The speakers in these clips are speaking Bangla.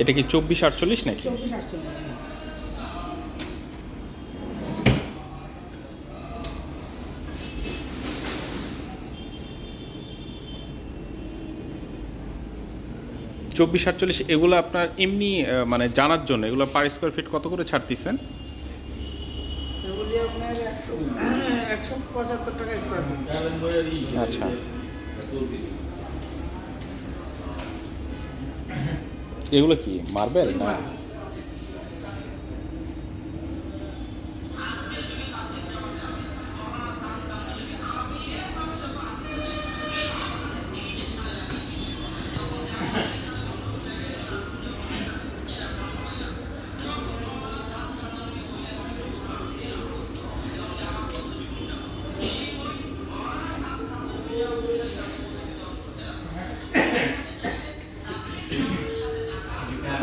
এটা কি 24-48 নাকি? 24-48। চব্বিশ 48 এগুলো আপনার এমনি মানে জানার জন্য এগুলো পার স্কোয়ার ফিট কত করে ছাড়তেছেন? এগুলি আপনার 175 টাকা স্কোয়ার ফিট। আচ্ছা, এগুলো কি মার্বেল না?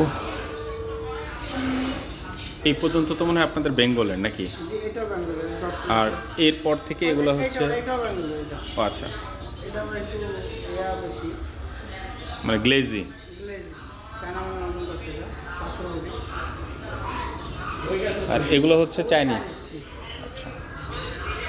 ওহ, এই পর্যন্ত তো মনে হয় আপনাদের বেঙ্গলের নাকি? জি, এটা বেঙ্গলের 10 আর এরপর থেকে এগুলো হচ্ছে এটা বেঙ্গলের এটা। ও আচ্ছা, এটা আবার একটু বেশি মানে গ্লেজি। গ্লেজ চায়না মনে করছে এটা পাথর হবে। আর এগুলো হচ্ছে চাইনিজ।